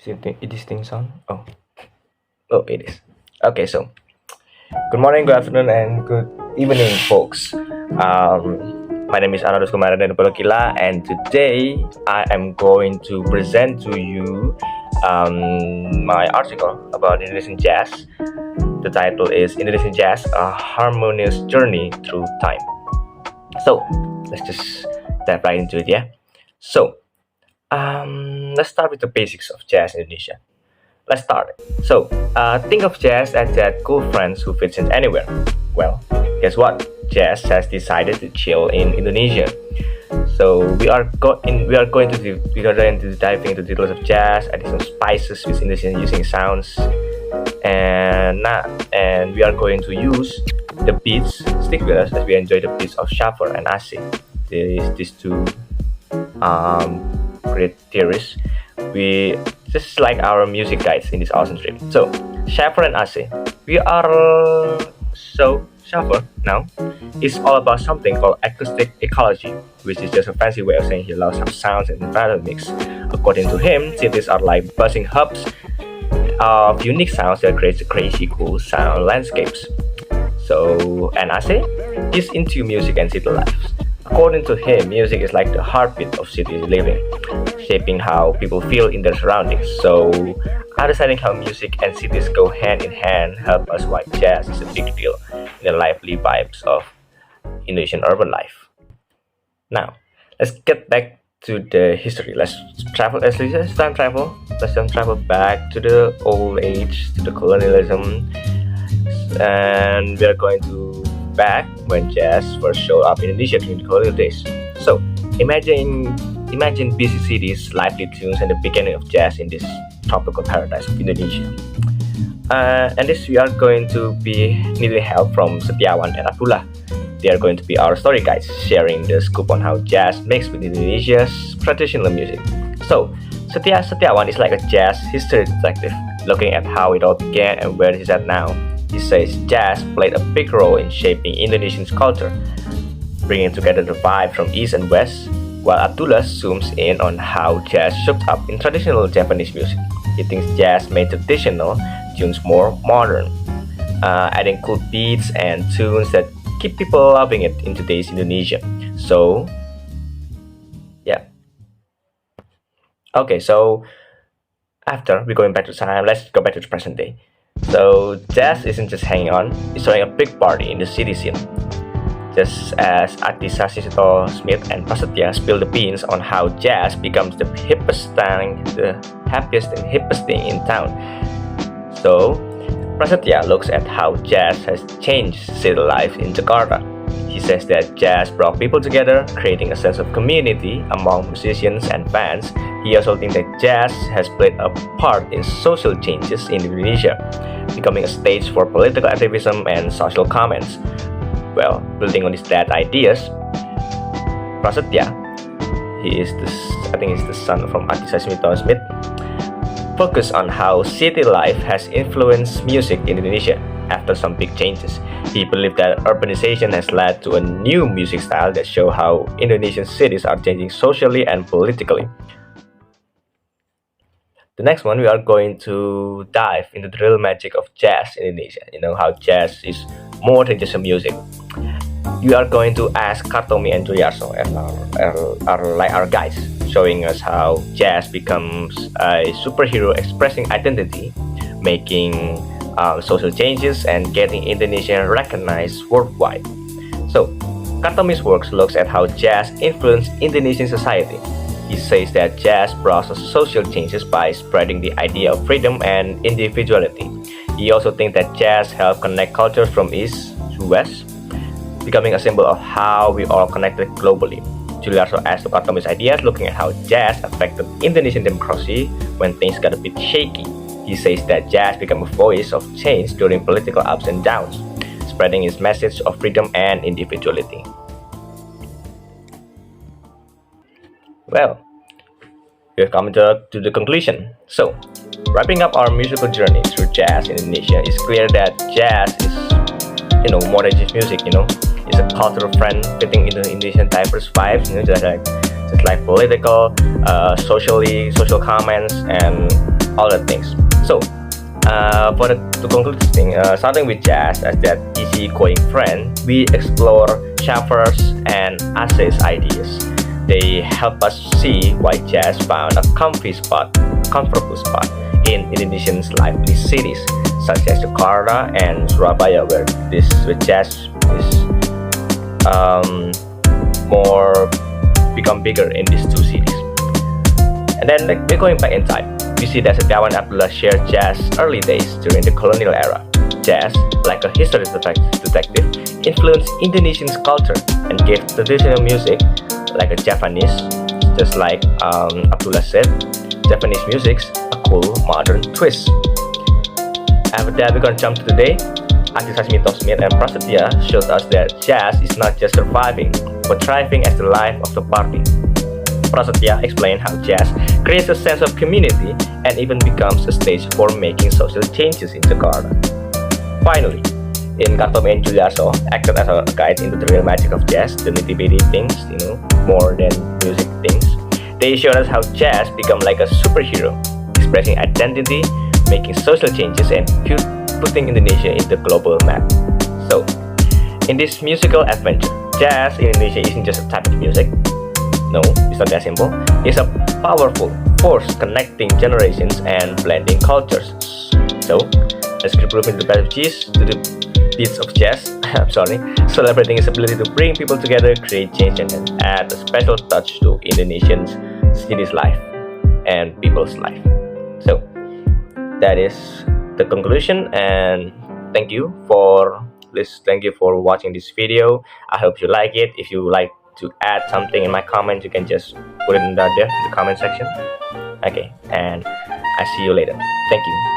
This thing sound? Oh, it is. Okay, so good morning, good afternoon, and good evening, folks. My name is Anadus Kumaradan Pelokila, and today I am going to present to you my article about Indonesian jazz. The title is Indonesian Jazz: A Harmonious Journey Through Time. So let's just dive right into it, yeah. So let's start with the basics of jazz in Indonesia. Let's start. So, think of jazz as that cool friend who fits in anywhere. Well, guess what? Jazz has decided to chill in Indonesia. So we are going to diving into the details of jazz, adding some spices with Indonesian using sounds, and we are going to use the beats. Stick with us as we enjoy the beats of Schafer and Aase. These two great theorists. We just like our music guides in this awesome trip. So, Schafer and Aase, Schafer now is all about something called acoustic ecology, which is just a fancy way of saying he loves some sounds and environment mix. According to him, cities are like buzzing hubs of unique sounds that creates crazy cool sound landscapes. So, and Aase is into music and city life. According to him, music is like the heartbeat of city living, shaping how people feel in their surroundings. So, understanding how music and cities go hand in hand help us why jazz is a big deal in the lively vibes of Indonesian urban life. Now, let's get back to the history. Let's travel. Let's time travel. Let's time travel back to the old age, to the colonialism, and we are going to back when jazz first showed up in Indonesia during the colonial days. So imagine busy cities, lively tunes, and the beginning of jazz in this tropical paradise of Indonesia. And this we are going to be needing help from Setiawan and Abdullah. They are going to be our story guides, sharing the scoop on how jazz mixed with Indonesia's traditional music. So Setiawan is like a jazz history detective, looking at how it all began and where it is at now. He says jazz played a big role in shaping Indonesian culture, bringing together the vibe from East and West, while Abdullah zooms in on how jazz shook up in traditional Javanese music. He thinks jazz made traditional tunes more modern, adding cool beats and tunes that keep people loving it in today's Indonesia. So, yeah. Okay, so after we're going back to time, let's go back to the present day. So jazz isn't just hanging on, it's throwing a big party in the city scene. Just as Adisasmito-Smith and Prasetya spill the beans on how jazz becomes the happiest and hippest thing in town. So Prasetya looks at how jazz has changed city life in Jakarta. He says that jazz brought people together, creating a sense of community among musicians and fans. He also thinks that jazz has played a part in social changes in Indonesia, becoming a stage for political activism and social comments. Well, building on his dad's ideas, Prasetya, I think he's the son from Adisasmito-Smith, focus on how city life has influenced music in Indonesia. After some big changes, he believed that urbanization has led to a new music style that show how Indonesian cities are changing socially and politically. The next one, we are going to dive into the real magic of jazz in Indonesia. You know how jazz is more than just a music. We are going to ask Kartomi and Djuliarso as our guides, showing us how jazz becomes a superhero expressing identity, making social changes, and getting Indonesian recognized worldwide. So, Kartomi's works looks at how jazz influenced Indonesian society. He says that jazz brought social changes by spreading the idea of freedom and individuality. He also thinks that jazz helped connect cultures from East to West, becoming a symbol of how we all connected globally. Djuliarso asked Kartomi's ideas, looking at how jazz affected Indonesian democracy when things got a bit shaky. He says that jazz became a voice of change during political ups and downs, spreading his message of freedom and individuality. Well, we have come to the conclusion. So, wrapping up our musical journey through jazz in Indonesia, it's clear that jazz is, more than just music. It's a cultural friend fitting into Indonesian diverse vibes. Just like political, social comments, and all the things. So to conclude this thing, starting with jazz as that easygoing friend, we explore Schafer's and Aase's ideas. They help us see why jazz found a comfortable spot in Indonesian's lively cities, such as Jakarta and Surabaya, where jazz is more become bigger in these two cities. And then we're going back in time. We see that Setiawan and Abdullah shared jazz early days during the colonial era. Jazz, like a history detective, influenced Indonesian's culture and gave traditional music, like a Javanese, just like Abdullah said, Javanese music's a cool modern twist. After that, we're gonna jump to today. Adisasmito-Smith and Prasetya showed us that jazz is not just surviving, but thriving as the life of the party. Prasetya explained how jazz creates a sense of community and even becomes a stage for making social changes in Jakarta. Finally, in Kartomi and Djuliarso acted as a guide into the real magic of jazz, the nitty-bitty things, more than music things. They showed us how jazz become like a superhero, expressing identity, making social changes, and putting Indonesia in the global map. So, in this musical adventure, jazz in Indonesia isn't just a type of music. No, it's not that simple. It's a powerful force connecting generations and blending cultures. So, let's keep moving the pedagogies to the beats of jazz. Celebrating its ability to bring people together, create change, and add a special touch to Indonesians' city's life and people's life. So, that is the conclusion, and thank you for watching this video. I hope you like it. If you like to add something in my comments, you can just put it in there in the comment section. Okay, and I see you later. Thank you.